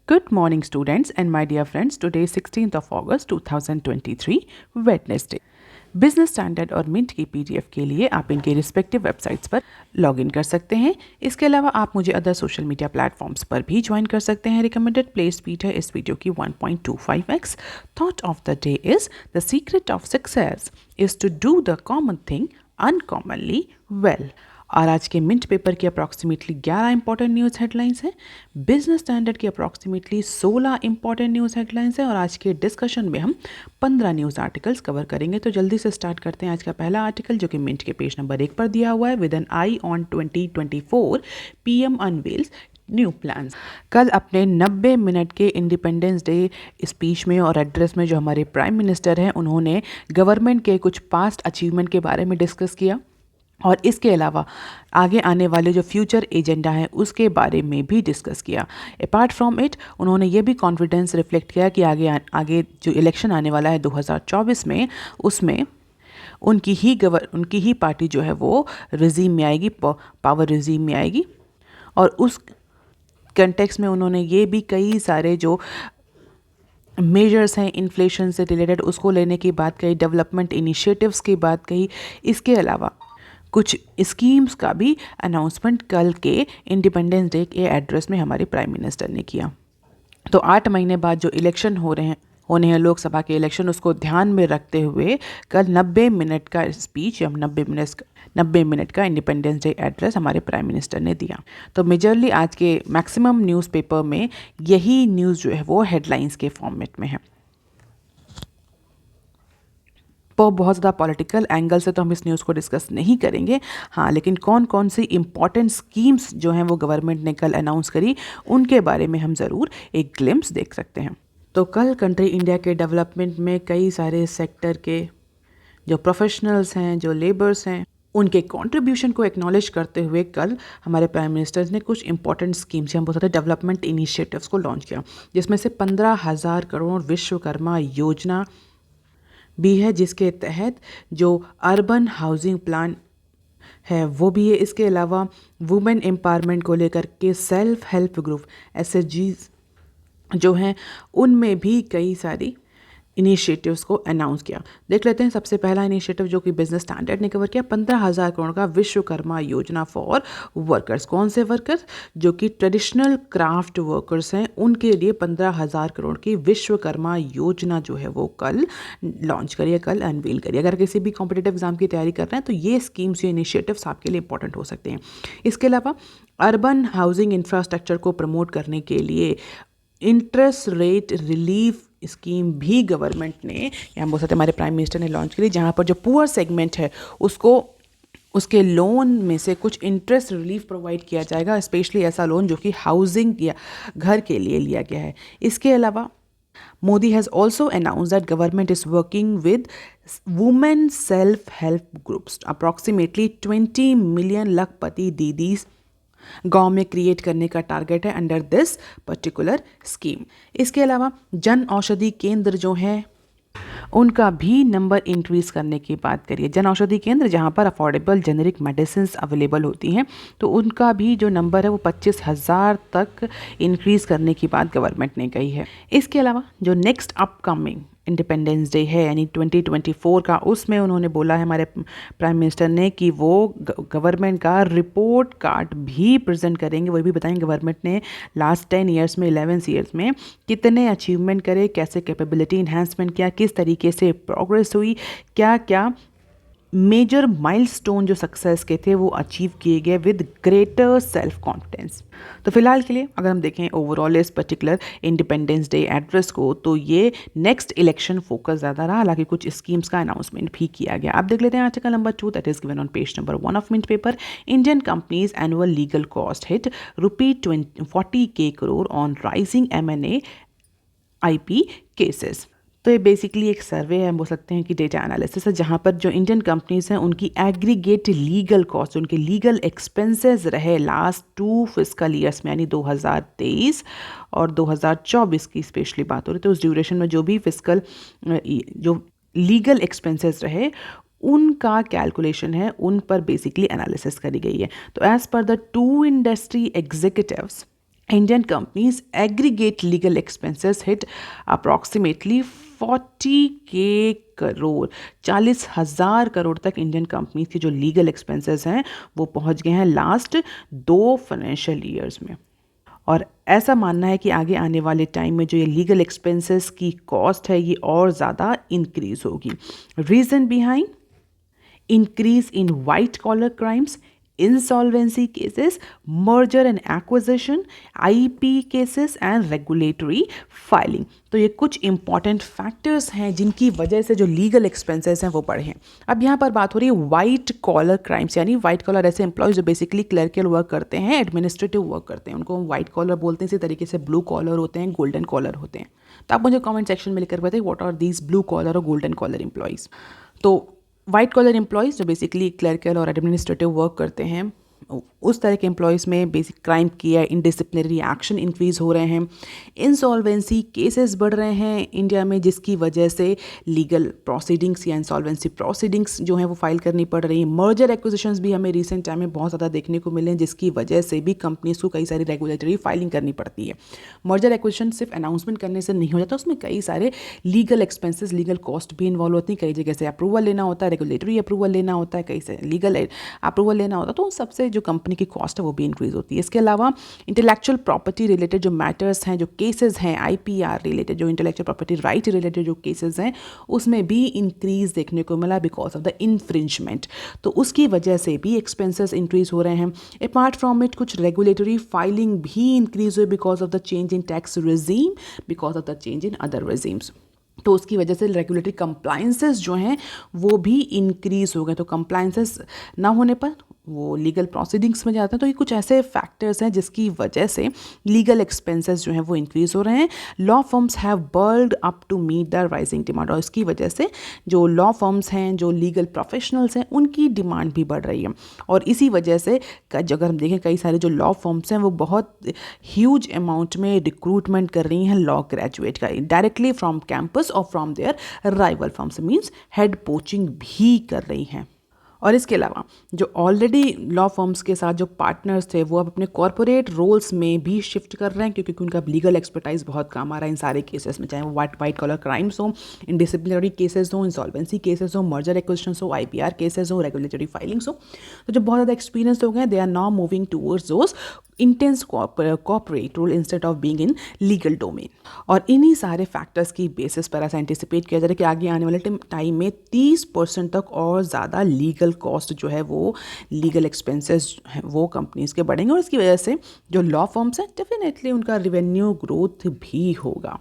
Good morning, students and my dear friends. Today is 16th of August 2023, Wednesday. Business standard और mint की PDF के लिए आप इनके रिस्पेक्टिव वेबसाइट्स पर लॉगिन कर सकते हैं। इसके अलावा आप मुझे अदर सोशल मीडिया प्लेटफॉर्म्स पर भी ज्वाइन कर सकते हैं। रिकमेंडेड प्ले स्पीड है इस वीडियो की 1.25x। Thought of the day is the secret of success is to do the common thing uncommonly well. और आज के मिंट पेपर की अप्रॉक्सीमेटली 11 इंपॉर्टेंट न्यूज़ हेडलाइंस हैं। बिजनेस स्टैंडर्ड की अप्रॉक्सीमेटली 16 इंपॉर्टेंट न्यूज़ हेडलाइंस हैं और आज के डिस्कशन में हम 15 न्यूज़ आर्टिकल्स कवर करेंगे। तो जल्दी से स्टार्ट करते हैं आज का पहला आर्टिकल जो कि मिंट के पेज नंबर 1 पर दिया हुआ है। With N I on 2024 PM unveils new plans. कल अपने 90 मिनट के इंडिपेंडेंस डे स्पीच में और एड्रेस में जो हमारे प्राइम मिनिस्टर हैं उन्होंने गवर्नमेंट के कुछ पास्ट अचीवमेंट के बारे में डिस्कस किया और इसके अलावा आगे आने वाले जो फ्यूचर एजेंडा है उसके बारे में भी डिस्कस किया। अपार्ट फ्रॉम इट उन्होंने ये भी कॉन्फिडेंस रिफ्लेक्ट किया कि आगे जो इलेक्शन आने वाला है 2024 में उसमें उनकी ही पार्टी जो है वो रिजीम में आएगी, पावर रिजीम में आएगी। और उस कंटेक्स्ट में उन्होंने ये भी कई सारे जो मेजर्स हैं इन्फ्लेशन से रिलेटेड उसको लेने की बात कही, डेवलपमेंट इनिशिएटिव्स की बात कही। इसके अलावा कुछ स्कीम्स का भी अनाउंसमेंट कल के इंडिपेंडेंस डे के एड्रेस में हमारे प्राइम मिनिस्टर ने किया। तो 8 महीने बाद जो इलेक्शन होने हैं लोकसभा के इलेक्शन, उसको ध्यान में रखते हुए कल 90 मिनट का स्पीच या 90 मिनट का इंडिपेंडेंस डे एड्रेस हमारे प्राइम मिनिस्टर ने दिया। तो मेजरली आज के मैक्सिमम न्यूज़पेपर में यही न्यूज़ जो है वो हेडलाइंस के फॉर्मेट में है। बहुत ज़्यादा पॉलिटिकल एंगल से तो हम इस न्यूज़ को डिस्कस नहीं करेंगे, हाँ, लेकिन कौन कौन सी इंपॉर्टेंट स्कीम्स जो हैं वो गवर्नमेंट ने कल अनाउंस करी उनके बारे में हम ज़रूर एक ग्लिम्स देख सकते हैं। तो कल कंट्री इंडिया के डेवलपमेंट में कई सारे सेक्टर के जो प्रोफेशनल्स हैं, जो लेबर्स हैं, उनके कंट्रीब्यूशन को एक्नॉलेज करते हुए कल हमारे प्राइम मिनिस्टर ने कुछ इंपॉर्टेंट स्कीम्स हम बोलते हैं डेवलपमेंट इनिशिएटिव्स को लॉन्च किया, जिसमें से 15,000 करोड़ विश्वकर्मा योजना भी है, जिसके तहत जो अर्बन हाउसिंग प्लान है वो भी है। इसके अलावा वुमेन एम्पावरमेंट को लेकर के सेल्फ हेल्प ग्रुप SHGs जो हैं उनमें भी कई सारी इनिशिएटिव्स को अनाउंस किया। देख लेते हैं सबसे पहला इनिशिएटिव जो कि बिजनेस स्टैंडर्ड ने कवर किया, 15,000 करोड़ का विश्वकर्मा योजना फॉर वर्कर्स। कौन से वर्कर्स? जो कि ट्रेडिशनल क्राफ्ट वर्कर्स हैं, उनके लिए 15,000 करोड़ की विश्वकर्मा योजना जो है वो कल लॉन्च करिए, कल अनवील करिए। अगर किसी भी कॉम्पिटिटिव एग्जाम की तैयारी कर रहे हैं तो ये स्कीम्स, ये इनिशिएटिव्स आपके लिए इंपॉर्टेंट हो सकते हैं। इसके अलावा अर्बन हाउसिंग इंफ्रास्ट्रक्चर को प्रमोट करने के लिए इंटरेस्ट रेट रिलीफ स्कीम भी गवर्नमेंट ने, या हम बोल सकते हैं हमारे प्राइम मिनिस्टर ने लॉन्च करी, जहाँ पर जो पुअर सेगमेंट है उसको उसके लोन में से कुछ इंटरेस्ट रिलीफ प्रोवाइड किया जाएगा, स्पेशली ऐसा लोन जो कि हाउसिंग या घर के लिए लिया गया है। इसके अलावा Modi has also announce that government is working with women self help groups. Approximately 20 million लखपति दीदीज गांव में क्रिएट करने का टारगेट है अंडर दिस पर्टिकुलर स्कीम। इसके अलावा जन औषधि केंद्र जो है उनका भी नंबर इंक्रीज करने की बात करिए। जन औषधि केंद्र जहां पर अफोर्डेबल जेनेरिक मेडिसिन अवेलेबल होती हैं, तो उनका भी जो नंबर है वो 25,000 तक इंक्रीज करने की बात गवर्नमेंट ने कही है। इसके अलावा जो नेक्स्ट अपकमिंग इंडिपेंडेंस डे है यानी 2024 का, उसमें उन्होंने बोला है हमारे प्राइम मिनिस्टर ने कि वो गवर्नमेंट का रिपोर्ट कार्ड भी प्रेजेंट करेंगे। वो भी बताएंगे गवर्नमेंट ने लास्ट 10 ईयर्स में, 11 ईयर्स में कितने अचीवमेंट करे, कैसे कैपेबिलिटी इन्हांसमेंट किया, किस तरीके से प्रोग्रेस हुई, क्या क्या मेजर माइलस्टोन जो सक्सेस के थे वो अचीव किए गए विद ग्रेटर सेल्फ कॉन्फिडेंस। तो फिलहाल के लिए अगर हम देखें ओवरऑल इस पर्टिकुलर इंडिपेंडेंस डे एड्रेस को, तो ये नेक्स्ट इलेक्शन फोकस ज़्यादा रहा, हालांकि कुछ स्कीम्स का अनाउंसमेंट भी किया गया। आप देख लेते हैं article number 2 that is given on page number 1 of mint paper. Indian companies annual legal cost hit ₹40K crore on rising M&A IP cases. तो ये बेसिकली एक सर्वे है, हम बोल सकते हैं कि डेटा एनालिसिस है, जहाँ पर जो इंडियन कंपनीज हैं उनकी एग्रीगेट लीगल कॉस्ट, उनके लीगल एक्सपेंसेस रहे लास्ट 2 फिस्कल ईयर्स में, यानी 2023 और 2024 की स्पेशली बात हो रही है। तो उस ड्यूरेशन में जो भी फिस्कल जो लीगल एक्सपेंसेस रहे उनका कैलकुलेशन है, उन पर बेसिकली एनालिसिस करी गई है। तो as per the 2 industry executives Indian companies' aggregate legal expenses hit approximately 40K crore, 40,000 crore तक इंडियन कंपनीज के जो लीगल एक्सपेंसेस हैं वो पहुंच गए हैं लास्ट 2 फाइनेंशियल ईयर्स में। और ऐसा मानना है कि आगे आने वाले टाइम में जो ये लीगल एक्सपेंसेस की कॉस्ट है ये और ज़्यादा इंक्रीज होगी। Reason behind increase in white collar crimes, insolvency cases, merger and acquisition, IP cases and regulatory filing। तो ये कुछ इंपॉर्टेंट फैक्टर्स हैं जिनकी वजह से जो लीगल एक्सपेंसेस हैं वो बढ़े हैं। अब यहाँ पर बात हो रही है वाइट कॉलर क्राइम्स, यानी वाइट कॉलर ऐसे एम्प्लॉयज जो बेसिकली क्लर्कल वर्क करते हैं, एडमिनिस्ट्रेटिव वर्क करते हैं, उनको हम वाइट कॉलर बोलते हैं। इसी तरीके से ब्लू कॉलर होते हैं, गोल्डन कॉलर होते हैं। तो आप मुझे कमेंट सेक्शन में लिखकर बताइए what are these blue collar और गोल्डन कॉलर एम्प्लॉयज़। तो वाइट कॉलर एम्प्लॉयज़ जो बेसिकली क्लर्कल और एडमिनिस्ट्रेटिव वर्क करते हैं, उस तरह के एम्प्लॉयज़ में बेसिक क्राइम किया, इनडिसिप्लिनरी एक्शन इंक्रीज़ हो रहे हैं, इंसॉल्वेंसी केसेस बढ़ रहे हैं इंडिया में, जिसकी वजह से लीगल प्रोसीडिंग्स या इंसॉल्वेंसी प्रोसीडिंग्स जो हैं वो फाइल करनी पड़ रही हैं। मर्जर एक्विजिशंस भी हमें रिसेंट टाइम में बहुत ज़्यादा देखने को मिले हैं, जिसकी वजह से भी कंपनीज़ को कई सारी रेगुलेटरी फाइलिंग करनी पड़ती है। मर्जर एक्विजिशन सिर्फ अनाउंसमेंट करने से नहीं हो जाता, उसमें कई सारे लीगल एक्सपेंसेस, लीगल कॉस्ट भी इन्वॉल्व होती हैं। कई जगह से अप्रूवल लेना होता है, रेगुलेटरी अप्रूवल लेना होता है, कई से लीगल अप्रूवल लेना होता है, तो सबसे जो कंपनी की कॉस्ट है वो भी इंक्रीज होती है। इसके अलावा इंटेलेक्चुअल प्रॉपर्टी रिलेटेड जो मैटर्स हैं, जो केसेस हैं, आईपीआर रिलेटेड, जो इंटेलेक्चुअल प्रॉपर्टी राइट रिलेटेड जो केसेस हैं, उसमें भी इंक्रीज देखने को मिला बिकॉज ऑफ द इन्फ्रिंजमेंट। तो उसकी वजह से भी एक्सपेंसेस इंक्रीज हो रहे हैं। अपार्ट फ्रॉम इट कुछ रेगुलेटरी फाइलिंग भी इंक्रीज हुई because of the change in tax regime, because of the change in other regimes. तो उसकी वजह से रेगुलेटरी कंप्लाइंसेस जो हैं वो भी इंक्रीज हो गए। तो कंप्लाइंसेस ना होने पर वो लीगल प्रोसीडिंग्स में जाते हैं। तो ये कुछ ऐसे फैक्टर्स हैं जिसकी वजह से लीगल एक्सपेंसेस जो हैं वो इंक्रीज हो रहे हैं। Law firms have world up to meet the rising demand, और इसकी वजह से जो लॉ फर्म्स हैं, जो लीगल प्रोफेशनल्स हैं, उनकी डिमांड भी बढ़ रही है। और इसी वजह से अगर हम देखें कई सारे जो लॉ फर्म्स हैं वो बहुत ह्यूज अमाउंट में रिक्रूटमेंट कर रही हैं लॉ ग्रेजुएट का, डायरेक्टली फ्रॉम कैंपस और from there rival firms, means head poaching भी कर रही हैं। और इसके अलावा जो ऑलरेडी लॉ फर्म्स के साथ जो पार्टनर्स थे वो अब अपने कॉरपोरेट रोल्स में भी शिफ्ट कर रहे हैं, क्योंकि उनका लीगल एक्सपर्टाइज बहुत काम आ रहा है इन सारे केसेस में, चाहे वो वाइट कॉलर क्राइम्स हो, डिसिप्लिनरी केसेस हो, इंसॉल्वेंसी केसेस हो, मर्जर एक्विजिशंस हो, आईपीआर केसेस हो, रेगुलेटरी फाइलिंग्स हो। तो जो बहुत ज़्यादा एक्सपीरियंस हो गए हैं, they are now moving towards those intense corporate role instead of being in legal domain. और इन्हीं सारे फैक्टर्स की बेसिस पर ऐसा एंटिसिपेट किया जा रहा है कि आगे आने वाले टाइम में 30% तक और ज़्यादा लीगल कॉस्ट जो है वो लीगल एक्सपेंसेस हैं वो कंपनीज के बढ़ेंगे, और इसकी वजह से जो लॉ फर्म्स हैं डेफिनेटली उनका रेवेन्यू ग्रोथ भी होगा।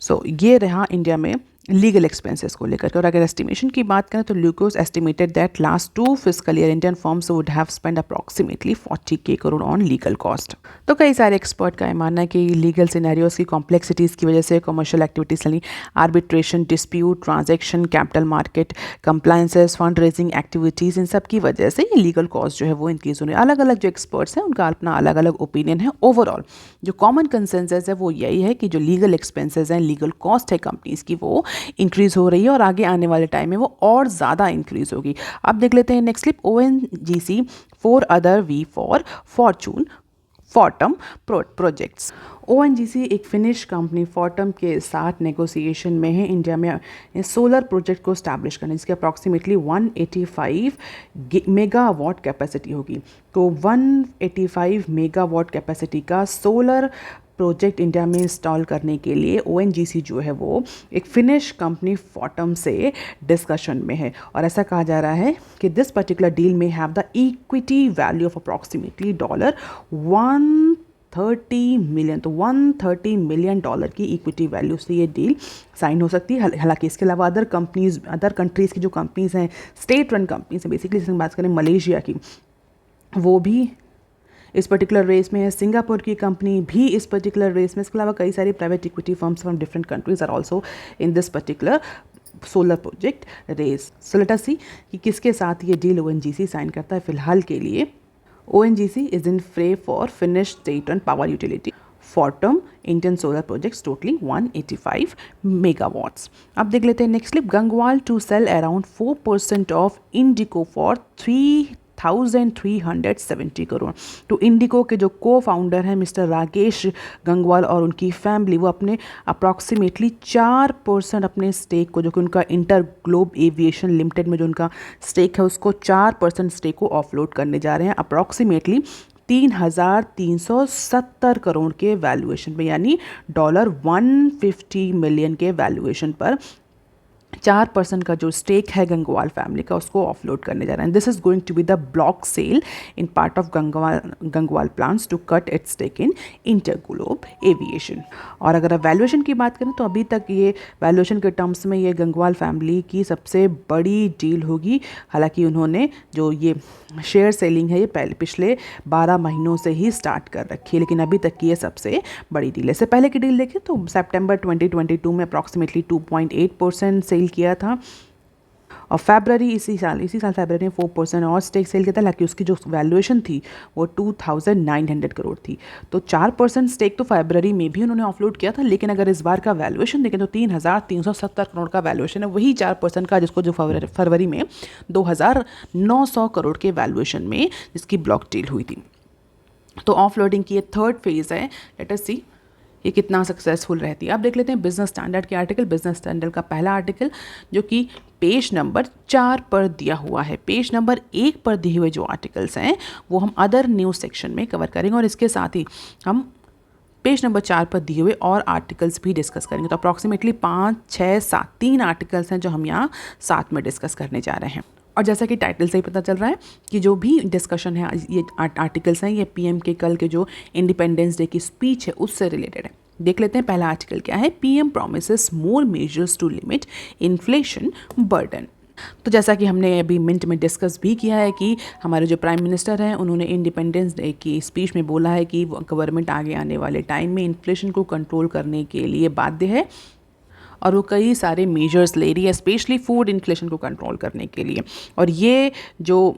सो ये रहा इंडिया में लीगल एक्सपेंसेस को लेकर। और अगर एस्टिमेशन की बात करें तो ल्यूकोस estimated that last 2 fiscal year Indian firms would have spend approximately 40K crore on legal cost. तो कई सारे एक्सपर्ट का मानना है कि लीगल सिनेरियोज की कॉम्प्लेक्सिटीज़ की वजह से कमर्शियल एक्टिविटीज यानी arbitration, dispute, transaction, capital market compliances, fund raising activities, इन सब की वजह से ये लीगल कॉस्ट जो है वो इंक्रीज होने। अलग अलग जो एक्सपर्ट्स हैं उनका अपना अलग अलग ओपिनियन है। ओवरऑल जो कॉमन कंसेंसस है वो यही है कि जो लीगल एक्सपेंसेस हैं, लीगल कॉस्ट है कंपनीज़ की, वो इंक्रीज हो रही है और आगे आने वाले टाइम में वो और ज़्यादा इंक्रीज होगी। अब देख लेते हैं next clip. ONGC for other we for fortune Fortum projects. ONGC एक फिनिश कंपनी फॉर्टम के साथ नेगोशिएशन में है इंडिया में सोलर प्रोजेक्ट को स्टैब्लिश करने, जिसकी अप्रॉक्सीमेटली 185 मेगावाट कैपेसिटी होगी। तो 185 मेगावाट कैपेसिटी का सोलर प्रोजेक्ट इंडिया में इंस्टॉल करने के लिए ONGC जो है वो एक फिनिश कंपनी फॉर्टम से डिस्कशन में है। और ऐसा कहा जा रहा है कि दिस पर्टिकुलर डील में have the equity value of approximately $130 million. तो $130 मिलियन की इक्विटी वैल्यू से ये डील साइन हो सकती है। हालांकि इसके अलावा अदर कंट्रीज़ की जो कंपनीज़ हैं, स्टेट रन कंपनीज हैं, बेसिकली जैसे बात करें मलेशिया की, वो भी इस पर्टिकुलर रेस में है। सिंगापुर की कंपनी भी इस पर्टिकुलर रेस में। इसके अलावा कई सारी private equity firms from different countries are also in this particular solar project race. So let us see कि किसके साथ ये डील ONGC साइन करता है। फिलहाल के लिए ONGC is in fray for Finnish state run power utility Fortum Indian solar projects totalling 185 megawatts। अब देख लेते हैं next clip. Gangwal to sell around 4% of IndiGo for 3 5,370 crore. तो इंडिगो के जो को फाउंडर हैं मिस्टर राकेश गंगवाल और उनकी फैमिली, वो अपने अप्रॉक्सीमेटली 4% अपने स्टेक को, जो कि उनका इंटर ग्लोब एविएशन लिमिटेड में जो उनका स्टेक है, उसको 4% स्टेक को ऑफलोड करने जा रहे हैं अप्रॉक्सीमेटली 3,370 करोड़ के वैल्यूएशन पे, यानी $150 मिलियन के वैल्यूएशन पर 4% का जो स्टेक है गंगवाल फैमिली का, उसको ऑफलोड करने जा रहे हैं। This is going to be the block cell in part of Gangwal plans to cut it's stake in InterGlobe aviation. और अगर आप वैल्यूएशन की बात करें तो अभी तक ये वैल्यूएशन के टर्म्स में ये गंगवाल फैमिली की सबसे बड़ी डील होगी। हालांकि उन्होंने जो ये शेयर सेलिंग है ये पिछले 12 महीनों से ही स्टार्ट कर रखी है, लेकिन अभी तक की ये सबसे बड़ी डील है। इससे पहले की डील देखें तो सितंबर 2022 में अप्रॉक्सीमेटली 2.8% सेल किया था, और फरवरी इसी साल फरवरी में 4% और स्टेक सेल किया था। हालांकि उसकी जो वैल्यूएशन थी वो 2,900 करोड़ थी। तो 4% स्टेक तो फरवरी में भी उन्होंने ऑफलोड किया था, लेकिन अगर इस बार का वैल्यूएशन देखें तो 3,370 करोड़ का वैल्यूएशन है, वही 4% का जिसको जो फरवरी में 2,900 करोड़ के वैल्यूएशन में जिसकी ब्लॉक डील हुई थी। तो ऑफलोडिंग की ये थर्ड फेज़ है। लेट अस सी ये कितना सक्सेसफुल रहती है। अब देख लेते हैं बिजनेस स्टैंडर्ड के आर्टिकल। बिजनेस स्टैंडर्ड का पहला आर्टिकल जो कि पेज नंबर 4 पर दिया हुआ है। पेज नंबर 1 पर दिए हुए जो आर्टिकल्स हैं वो हम अदर न्यूज़ सेक्शन में कवर करेंगे, और इसके साथ ही हम पेज नंबर 4 पर दिए हुए और आर्टिकल्स भी डिस्कस करेंगे। तो अप्रॉक्सीमेटली 5, 6, 7 3 आर्टिकल्स हैं जो हम यहाँ साथ में डिस्कस करने जा रहे हैं। और जैसा कि टाइटल से ही पता चल रहा है कि जो भी डिस्कशन है, ये आर्टिकल्स हैं, ये पीएम के कल के जो इंडिपेंडेंस डे की स्पीच है उससे रिलेटेड है। देख लेते हैं पहला आर्टिकल क्या है। PM promises more measures to limit inflation burden. तो जैसा कि हमने अभी मिनट में डिस्कस भी किया है कि हमारे जो प्राइम मिनिस्टर हैं उन्होंने इंडिपेंडेंस डे की स्पीच में बोला है कि गवर्नमेंट आगे आने वाले टाइम में इन्फ्लेशन को कंट्रोल करने के लिए बाध्य है, और वो कई सारे मेजर्स ले रही है, स्पेशली फूड इन्फ्लेशन को कंट्रोल करने के लिए। और ये जो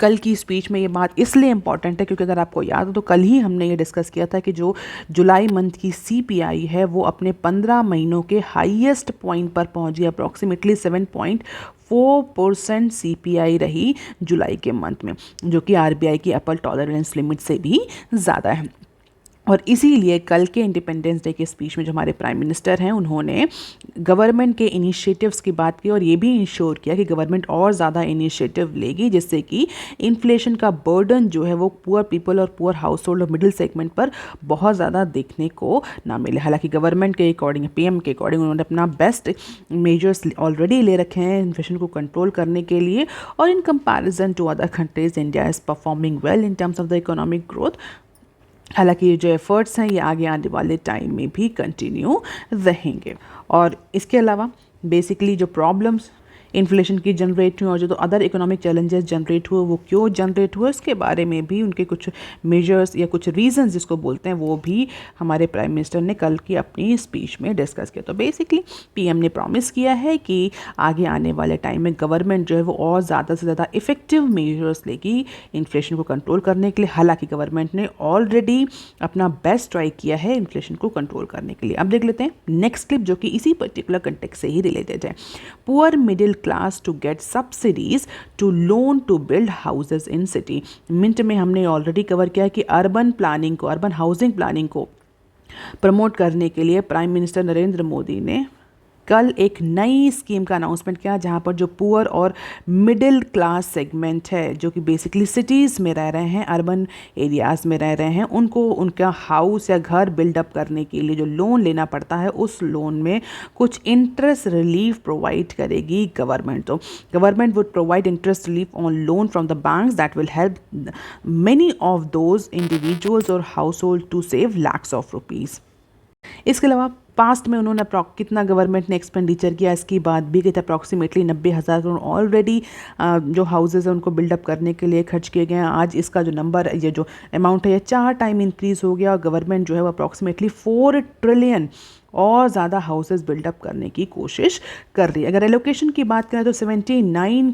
कल की स्पीच में ये बात इसलिए इम्पॉर्टेंट है क्योंकि अगर आपको याद हो तो कल ही हमने ये डिस्कस किया था कि जो जुलाई मंथ की सीपीआई है वो अपने 15 महीनों के हाईएस्ट पॉइंट पर पहुंच गई। अप्रॉक्सीमेटली 7.4% सीपीआई रही जुलाई के मंथ में, जो कि आरबीआई की अपर टॉलरेंस लिमिट से भी ज़्यादा है। और इसीलिए कल के इंडिपेंडेंस डे के स्पीच में जो हमारे प्राइम मिनिस्टर हैं उन्होंने गवर्नमेंट के इनिशिएटिव्स की बात की, और ये भी इंश्योर किया कि गवर्नमेंट और ज़्यादा इनिशिएटिव लेगी जिससे कि इन्फ्लेशन का बर्डन जो है वो पुअर पीपल और पुअर हाउस होल्ड और मिडिल सेगमेंट पर बहुत ज़्यादा देखने को ना मिले। हालांकि गवर्नमेंट के अकॉर्डिंग, पीएम के अकॉर्डिंग, उन्होंने अपना बेस्ट मेजर्स ऑलरेडी ले रखे हैं इन्फ्लेशन को कंट्रोल करने के लिए, और इन comparison to other countries India is performing well in terms of the economic growth. हालांकि ये जो एफर्ट्स हैं ये आगे आने वाले टाइम में भी कंटिन्यू रहेंगे। और इसके अलावा बेसिकली जो प्रॉब्लम्स इन्फ्लेशन की जनरेट हुई और जो तो अदर इकोनॉमिक चैलेंजेस जनरेट हुए वो क्यों जनरेट हुए, उसके बारे में भी उनके कुछ मेजर्स या कुछ रीजंस जिसको बोलते हैं वो भी हमारे प्राइम मिनिस्टर ने कल की अपनी स्पीच में डिस्कस किया। तो बेसिकली पीएम ने प्रॉमिस किया है कि आगे आने वाले टाइम में गवर्नमेंट जो है वो और ज़्यादा से ज़्यादा इफेक्टिव मेजर्स लेगी इन्फ्लेशन को कंट्रोल करने के लिए। हालांकि गवर्नमेंट ने ऑलरेडी अपना बेस्ट ट्राई किया है इन्फ्लेशन को कंट्रोल करने के लिए। अब देख लेते हैं नेक्स्ट क्लिप जो कि इसी पर्टिकुलर कंटेक्स्ट से ही रिलेटेड है। Poor middle class to get subsidies to loan to build houses in city. Minute में हमने ऑलरेडी कवर किया कि अर्बन प्लानिंग को, अर्बन हाउसिंग प्लानिंग को प्रमोट करने के लिए प्राइम मिनिस्टर नरेंद्र मोदी ने कल एक नई स्कीम का अनाउंसमेंट किया जहां पर जो पुअर और मिडिल क्लास सेगमेंट है जो कि बेसिकली सिटीज़ में रह रहे हैं, अर्बन एरियाज़ में रह रहे हैं, उनको उनका हाउस या घर बिल्डअप करने के लिए जो लोन लेना पड़ता है उस लोन में कुछ इंटरेस्ट रिलीफ प्रोवाइड करेगी गवर्नमेंट। तो government would provide interest relief on loan from the banks that will help many of those individuals और household to save lakhs of rupees. इसके अलावा पास्ट में उन्होंने कितना गवर्नमेंट ने एक्सपेंडिचर किया इसकी बात भी की थी। अप्रॉक्सीमेटली 90,000 करोड़ ऑलरेडी जो हाउसेज हैं उनको बिल्डअप करने के लिए खर्च किए गए हैं। आज इसका जो नंबर, ये जो अमाउंट है ये 4 टाइम इंक्रीज़ हो गया और गवर्नमेंट जो है वो अप्रॉक्सीमेटली 4 ट्रिलियन और ज़्यादा हाउसेज बिल्डअप करने की कोशिश कर रही है। अगर एलोकेशन की बात करें तो 79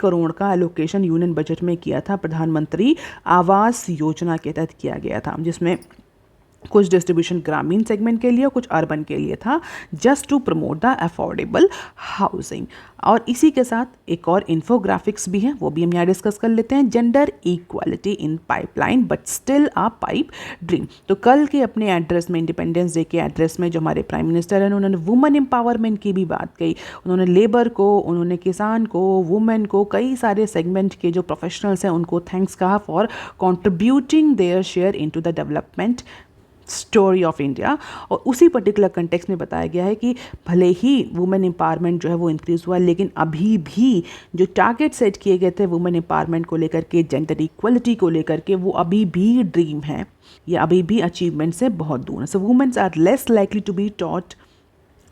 करोड़ का एलोकेशन यूनियन बजट में किया था, प्रधानमंत्री आवास योजना के तहत किया गया था, जिसमें कुछ डिस्ट्रीब्यूशन ग्रामीण सेगमेंट के लिए और कुछ अर्बन के लिए था, just to promote the affordable housing. और इसी के साथ एक और इन्फोग्राफिक्स भी है, वो भी हम यहाँ डिस्कस कर लेते हैं। Gender equality in pipeline but still a pipe dream. तो कल के अपने एड्रेस में, इंडिपेंडेंस डे के एड्रेस में, जो हमारे प्राइम मिनिस्टर हैं उन्होंने वुमेन एम्पावरमेंट की भी बात कही। उन्होंने लेबर को, उन्होंने किसान को, वुमेन को, कई सारे सेगमेंट के जो प्रोफेशनल्स हैं उनको थैंक्स कहा for contributing their share in to the development story of India. और उसी पर्टिकुलर कंटेक्स्ट में बताया गया है कि भले ही वुमेन एम्पावरमेंट जो है वो इंक्रीज़ हुआ, लेकिन अभी भी जो टारगेट सेट किए गए थे वुमेन एम्पावरमेंट को लेकर के, जेंडर इक्वलिटी को लेकर के, वो अभी भी ड्रीम है, या अभी भी अचीवमेंट से बहुत दूर है। So womens are less likely to be taught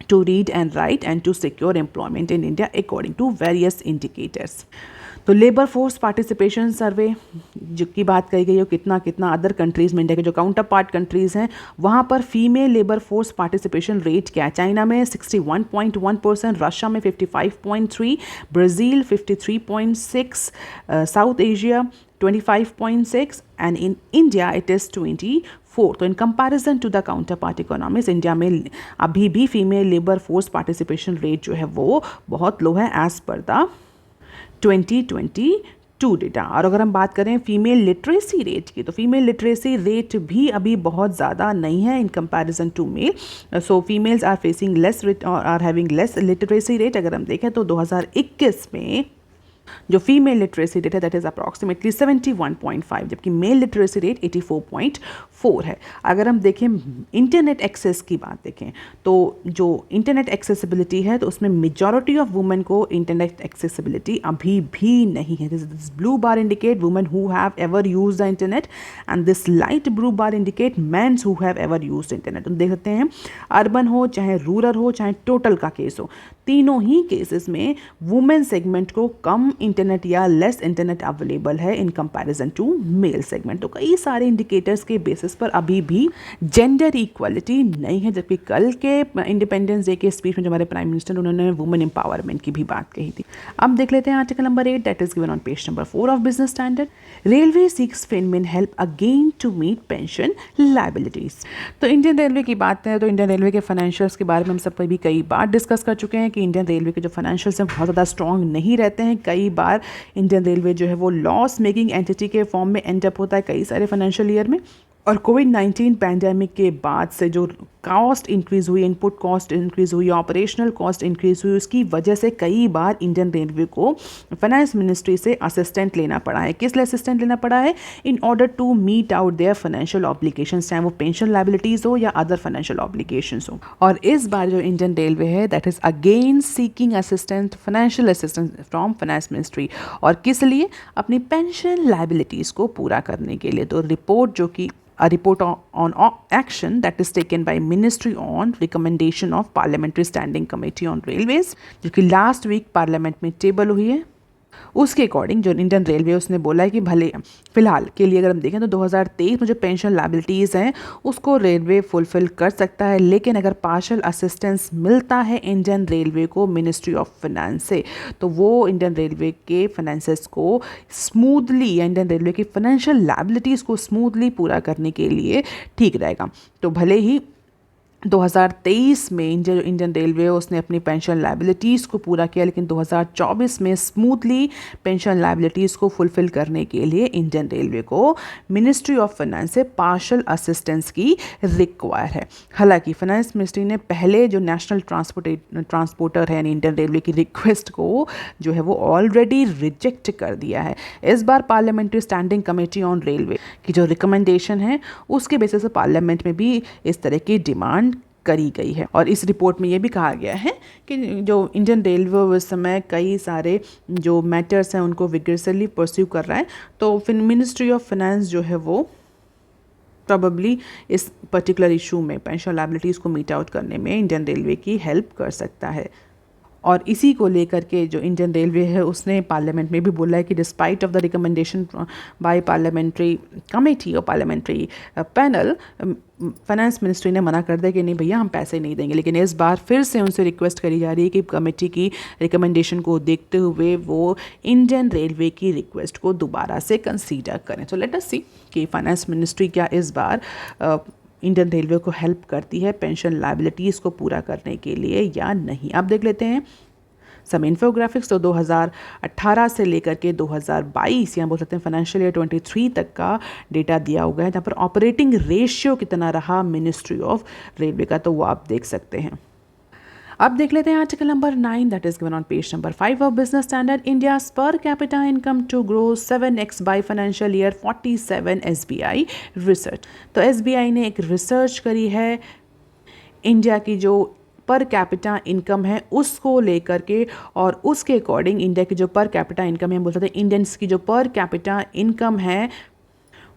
to read and write and to secure employment in India according to various indicators। तो लेबर फोर्स पार्टिसिपेशन सर्वे जो की बात कही गई है, कितना कितना अदर कंट्रीज़ में, इंडिया के जो काउंटर पार्ट कंट्रीज़ हैं वहाँ पर female labour force participation rate क्या है। चाइना में 61.1%, रशिया में 55.3%, Brazil 53.6%, South Asia 25.6%, and in India it is 24। तो in comparison to the counterpart economies, India में अभी भी female labour force participation rate जो है वो बहुत लो है एज पर द 2022 डेटा। और अगर हम बात करें फीमेल लिटरेसी रेट की, तो फीमेल लिटरेसी रेट भी अभी बहुत ज़्यादा नहीं है in comparison to male. So females are facing less और are having less literacy rate. अगर हम देखें तो 2021 में जो फीमेल लिटरेसी रेट है दैट इज़ अप्रॉक्सीमेटली 71.5, जबकि मेल लिटरेसी रेट 84.4 है। अगर हम देखें इंटरनेट एक्सेस की बात देखें तो जो इंटरनेट एक्सेसिबिलिटी है तो उसमें मेजॉरिटी ऑफ वुमेन को इंटरनेट एक्सेसिबिलिटी अभी भी नहीं है। This blue bar indicate women who have ever use the internet and this light blue bar indicate mens who have ever use internet. तो देख सकते हैं अर्बन हो चाहे रूरल हो चाहे टोटल का केस हो, तीनों ही केसेस में वुमेन सेगमेंट को कम इंटरनेट या लेस इंटरनेट अवेलेबल है in comparison to male segment. तो कई सारे इंडिकेटर्स के बेसिस पर अभी भी जेंडर इक्वालिटी नहीं है, जबकि कल के इंडिपेंडेंस डे के स्पीच में जो हमारे प्राइम मिनिस्टर उन्होंने वुमेन एम्पावरमेंट की भी बात कही थी। अब देख लेते हैं article number 8 that is given on page number 4 of Business Standard. Railway seeks finmin help again to meet pension liabilities. तो इंडियन रेलवे की बात है तो इंडियन रेलवे के फाइनेंशियल्स के बारे में हम सब भी कई बार डिस्कस कर चुके हैं कि इंडियन रेलवे के जो फाइनेंशियल्स हैं बहुत ज़्यादा स्ट्रॉन्ग नहीं रहते हैं। कई बार इंडियन रेलवे जो है वो लॉस मेकिंग एंटिटी के फॉर्म में एंड अप होता है कई सारे फाइनेंशियल ईयर में। और कोविड-19 पैंडेमिक के बाद से जो कॉस्ट इंक्रीज़ हुई, इनपुट कॉस्ट इंक्रीज़ हुई, ऑपरेशनल कॉस्ट इंक्रीज़ हुई, उसकी वजह से कई बार इंडियन रेलवे को फाइनेंस मिनिस्ट्री से असिस्टेंट लेना पड़ा है। किस लिए असिस्टेंट लेना पड़ा है? In order to meet out their financial obligations, चाहे वो पेंशन लायबिलिटीज़ हो या अदर फाइनेंशियल ऑब्लिगेशंस हो। और इस बार जो इंडियन रेलवे है that is again seeking assistant, financial assistance from finance ministry. और किस लिए? अपनी पेंशन लायबिलिटीज़ को पूरा करने के लिए। तो रिपोर्ट जो कि a report on action that is taken by Ministry on recommendation of Parliamentary Standing Committee on Railways, जो कि लास्ट वीक पार्लियामेंट में टेबल हुई है, उसके अकॉर्डिंग जो इंडियन रेलवे उसने बोला है कि भले फिलहाल के लिए अगर हम देखें तो 2023 में जो पेंशन लायबिलिटीज़ हैं उसको रेलवे फुलफिल कर सकता है, लेकिन अगर पार्शल असिस्टेंस मिलता है इंडियन रेलवे को मिनिस्ट्री ऑफ फाइनेंस से तो वो इंडियन रेलवे के फाइनेंसेस को स्मूथली या इंडियन रेलवे की फाइनेंशियल लायबिलिटीज़ को स्मूथली पूरा करने के लिए ठीक रहेगा। तो भले ही 2023 में इंडियन रेलवे उसने अपनी पेंशन लायबिलिटीज़ को पूरा किया, लेकिन 2024 में स्मूथली पेंशन लायबिलिटीज़ को फुलफिल करने के लिए इंडियन रेलवे को मिनिस्ट्री ऑफ फाइनेंस से पार्शल असिस्टेंस की रिक्वायर है। हालांकि फाइनेंस मिनिस्ट्री ने पहले जो नेशनल ट्रांसपोर्टर है इंडियन रेलवे की रिक्वेस्ट को जो है वो ऑलरेडी रिजेक्ट कर दिया है। इस बार parliamentary standing committee on railway की जो रिकमेंडेशन है उसके बेसिस पे पार्लियामेंट में भी इस तरह की डिमांड करी गई है। और इस रिपोर्ट में ये भी कहा गया है कि जो इंडियन रेलवे उस समय कई सारे जो मैटर्स हैं उनको विगरसली परस्यू कर रहा है, तो फिर मिनिस्ट्री ऑफ फाइनेंस जो है वो प्रॉबली इस पर्टिकुलर इशू में पेंशन लायबिलिटीज़ को मीट आउट करने में इंडियन रेलवे की हेल्प कर सकता है। और इसी को लेकर के जो इंडियन रेलवे है उसने पार्लियामेंट में भी बोला है कि despite of the recommendation bye parliamentary committee और पार्लियामेंट्री पैनल, फाइनेंस मिनिस्ट्री ने मना कर दिया कि नहीं भैया हम पैसे नहीं देंगे, लेकिन इस बार फिर से उनसे रिक्वेस्ट करी जा रही है कि कमेटी की रिकमेंडेशन को देखते हुए वो इंडियन रेलवे की रिक्वेस्ट को दोबारा से कंसीडर करें। तो लेट अस सी कि फाइनेंस मिनिस्ट्री क्या इस बार इंडियन रेलवे को हेल्प करती है पेंशन लायबिलिटीज़ को पूरा करने के लिए या नहीं। अब देख लेते हैं सम इन्फोग्राफिक्स। तो 2018 से लेकर के 2022 या बोल सकते हैं फाइनेंशियल ईयर 23 तक का डेटा दिया हुआ है, जहाँ पर ऑपरेटिंग रेशियो कितना रहा मिनिस्ट्री ऑफ रेलवे का, तो वो आप देख सकते हैं। अब देख लेते हैं article number 9 that is given on page number 5 of Business Standard. India's per capita income to grow 7x by financial year 47 SBI research. तो SBI ने एक रिसर्च करी है इंडिया की जो पर कैपिटा इनकम है उसको लेकर के, और उसके अकॉर्डिंग इंडिया की जो पर कैपिटा इनकम है, बोल सकते हैं इंडियंस की जो पर कैपिटा इनकम है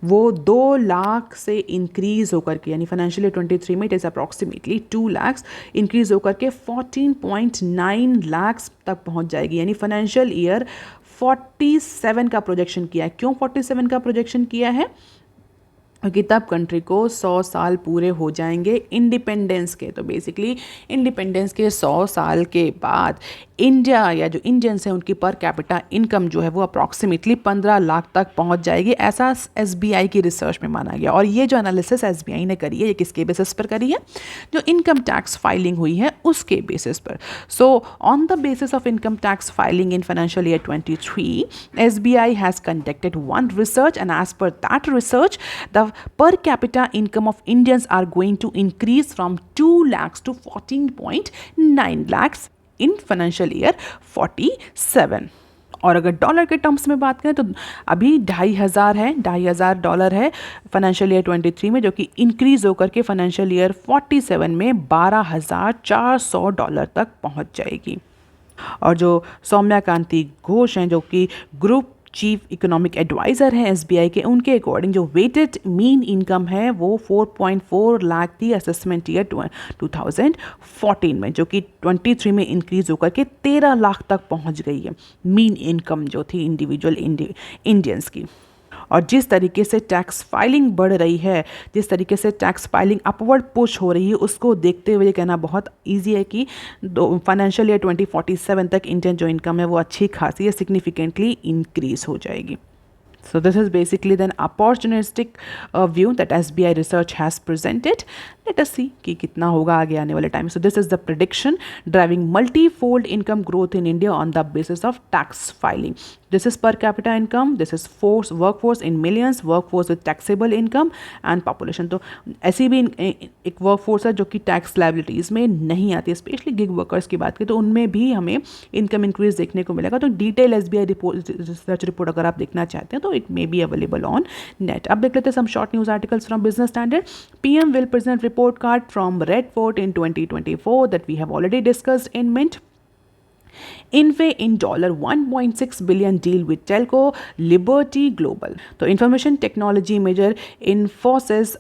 वो 2 लाख से इंक्रीज़ होकर के, यानी फाइनेंशियल ईयर 23 में it is approximately 2 lakh increase होकर के 14.9 लाख तक पहुंच जाएगी। यानी फाइनेंशियल ईयर 47 का प्रोजेक्शन किया है। क्यों 47 का प्रोजेक्शन किया है? क्योंकि तब कंट्री को 100 साल पूरे हो जाएंगे इंडिपेंडेंस के। तो बेसिकली इंडिपेंडेंस के 100 साल के बाद इंडिया या जो इंडियंस हैं उनकी पर कैपिटा इनकम जो है वो अप्रॉक्सीमेटली 15 लाख तक पहुंच जाएगी, ऐसा SBI की रिसर्च में माना गया। और ये जो एनालिसिस SBI ने करी है ये किसके बेसिस पर करी है? जो इनकम टैक्स फाइलिंग हुई है उसके बेसिस पर। So on the basis of income tax filing in financial year 23 SBI has conducted one research and as per that research the per capita income of Indians are going to increase from 2 lakhs to 14.9 lakhs in financial year 47। और अगर dollar के terms में बात करें तो अभी $2,500 है financial year 23 में, जो कि इंक्रीज होकर के फाइनेंशियल ईयर 47 में $12,400 तक पहुंच जाएगी। और जो सौम्या कांति घोष हैं जो कि ग्रुप चीफ इकोनॉमिक एडवाइज़र हैं SBI के, उनके अकॉर्डिंग जो वेटेड मीन इनकम है वो 4.4 लाख थी असेसमेंट ईयर 2014 में, जो कि 23 में इंक्रीज होकर के 13 लाख तक पहुंच गई है मीन इनकम जो थी इंडिविजुअल इंडियंस की। और जिस तरीके से टैक्स फाइलिंग बढ़ रही है, जिस तरीके से टैक्स फाइलिंग अपवर्ड पुश हो रही है, उसको देखते हुए कहना बहुत इजी है कि फाइनेंशियल ईयर 2047 तक इंडियन जो इनकम है वो अच्छी खासी है, सिग्निफिकेंटली इंक्रीज हो जाएगी। So this is basically then opportunistic view that SBI research has presented. Let us see कि कितना होगा आगे आने वाले time. So this is the prediction driving multi-fold income growth in India on the basis of tax filing. This is per capita income. This is workforce in millions, workforce with taxable income and population. तो ऐसी भी एक workforce है जो कि tax liabilities में नहीं आती है, स्पेशली गिग वर्कर्स की बात करें तो उनमें भी हमें इनकम इंक्रीज देखने को मिलेगा। तो डिटेल SBI रिसर्च रिपोर्ट अगर आप देखना चाहते हैं तो it may be available on net. अब देख लेते हैं some short news articles from Business Standard. PM will present report card from Red Fort in 2024 that we have already discussed in Mint. Infy in $1.6 billion deal with telco Liberty Global. तो information technology major Infosys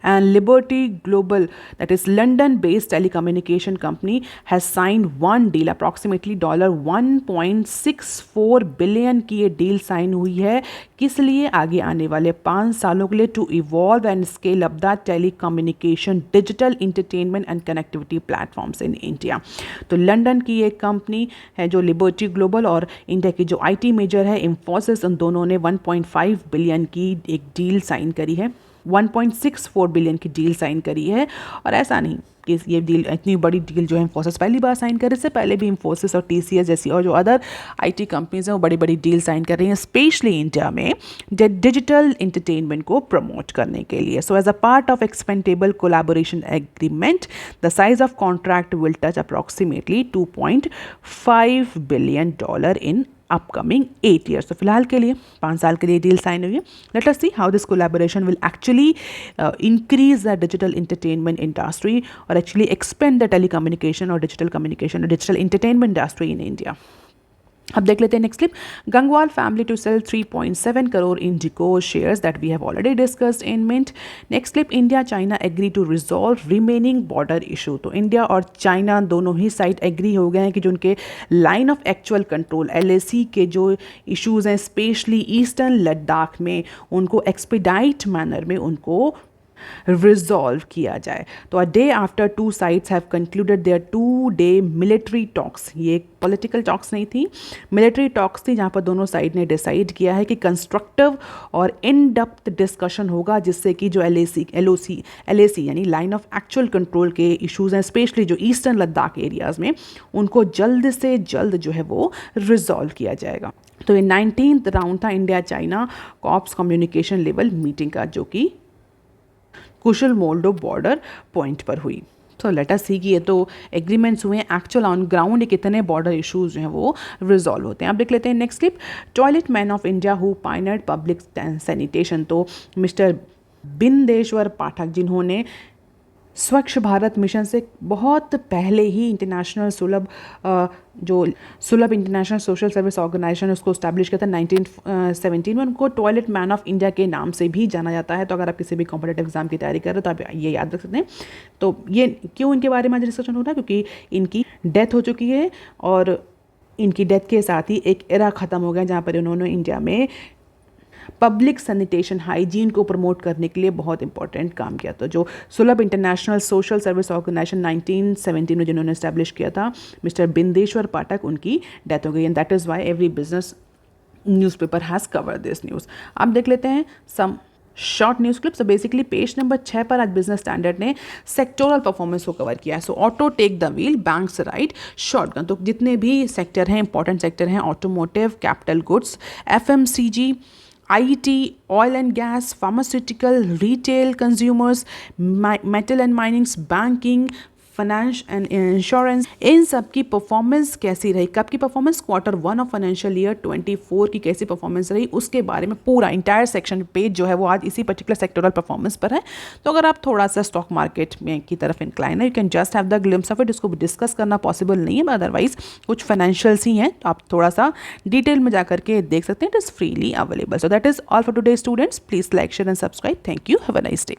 and Liberty Global, that is London-based telecommunication company, has signed one deal approximately $1.64 billion की ये deal sign हुई है। किस लिए? आगे आने वाले 5 सालों के लिए to evolve and scale up the telecommunication digital entertainment and connectivity platforms in India. तो लंदन की एक कंपनी है जो लिबर्टी ग्लोबल और इंडिया की जो IT मेजर है इंफोसिस, उन दोनों ने 1.5 बिलियन की एक डील साइन करी है, 1.64 बिलियन की डील साइन करी है। और ऐसा नहीं कि ये डील इतनी बड़ी डील जो है इंफोसिस पहली बार साइन कर, इससे पहले भी इंफोसिस और TCS जैसी और जो अदर IT कंपनीज हैं वो बड़ी बड़ी डील साइन कर रही हैं, स्पेशली इंडिया में डिजिटल इंटरटेनमेंट को प्रमोट करने के लिए। So as a part of expendable collaboration agreement the size of contract will touch approximately $2.5 billion in upcoming 8 years। तो फिलहाल के लिए 5 साल के लिए डील साइन हुई है। Let us see how this collaboration will actually increase the digital entertainment industry और एक्चुअली एक्सपेंड द टेलीकम्युनिकेशन और डिजिटल कम्युनिकेशन और digital entertainment industry in India. अब देख लेते हैं next clip. Gangwal family to sell 3.7 crore IndiGo shares that we have already discussed in Mint. Next clip, India China agree to resolve remaining border issue. तो India और China दोनों ही side agree हो गए हैं कि जो उनके line of actual control LAC के जो इशूज़ हैं स्पेशली ईस्टर्न लद्दाख में, उनको एक्सपीडाइट मैनर में उनको रिजॉल्व किया जाए। तो a day after two sides have concluded their 2 day military talks, ये एक पॉलिटिकल टॉक्स नहीं थी, मिलिट्री टॉक्स थी, जहाँ पर दोनों साइड ने डिसाइड किया है कि कंस्ट्रक्टिव और इन डेप्थ डिस्कशन होगा, जिससे कि जो LAC यानी लाइन ऑफ एक्चुअल कंट्रोल के इश्यूज़ हैं, स्पेशली जो ईस्टर्न लद्दाख एरियाज़ में, उनको जल्द से जल्द जो है वो रिजॉल्व किया जाएगा। तो ये 19th राउंड था India China corps communication level meeting का, जो कि कुशल मोल्डो बॉर्डर पॉइंट पर हुई। तो लेट अस सी कि ये तो एग्रीमेंट्स हुए हैं, एक्चुअल ऑन ग्राउंड कितने बॉर्डर इश्यूज जो हैं वो रिजॉल्व होते हैं। अब देख लेते हैं next clip. Toilet man of India who pioneered public sanitation, तो मिस्टर बिंदेश्वर पाठक, जिन्होंने स्वच्छ भारत मिशन से बहुत पहले ही इंटरनेशनल सुलभ इंटरनेशनल सोशल सर्विस ऑर्गेनाइजेशन उसको स्टैब्लिश किया था 1917 में। उनको टॉयलेट मैन ऑफ इंडिया के नाम से भी जाना जाता है। तो अगर आप किसी भी कॉम्पिटेटिव एग्जाम की तैयारी कर रहे हो तो आप ये याद रख सकते हैं। तो ये क्यों इनके बारे में आज डिस्कशन हो रहा है, क्योंकि इनकी डेथ हो चुकी है और इनकी डेथ के साथ ही एक एरा ख़त्म हो गया जहाँ पर उन्होंने इंडिया में पब्लिक सैनिटेशन हाइजीन को प्रमोट करने के लिए बहुत इंपॉर्टेंट काम किया। तो जो सुलभ इंटरनेशनल सोशल सर्विस ऑर्गेनाइजेशन 1917 में जिन्होंने एस्टैब्लिश किया था मिस्टर बिंदेश्वर पाठक, उनकी डेथ हो गई। And that is why every business newspaper has cover this news. अब देख लेते हैं some short news clip. So basically page number 6 पर आज बिजनेस स्टैंडर्ड ने सेक्टोरल परफॉर्मेंस को कवर किया है। So auto take the wheel, banks right, shotgun. तो जितने भी सेक्टर हैं, इंपॉर्टेंट सेक्टर हैं, automotive, capital goods, FMCG, IT, oil and gas, pharmaceutical, retail, consumers, metal and minings, banking, finance and insurance, इन सब की परफॉर्मेंस कैसी रही, कब की performance, Q1 of financial year 24 की कैसी परफॉर्मेंस रही, उसके बारे में पूरा इंटायर सेक्शन पेज जो है वो आज इसी पर्टिकुलर सेक्टोरल परफॉर्मेंस पर है। तो अगर आप थोड़ा सा स्टॉक मार्केट में की तरफ इंक्लाइन है, you can just have the glimpse of it. इसको डिस्कस करना पॉसिबल नहीं है, अदरवाइज कुछ फाइनेंशियल्स ही हैं, तो आप थोड़ा सा डिटेल में जाकर के देख सकते हैं। It is freely available. So that is all for today students. Please like, share and subscribe. Thank you. Have a nice day.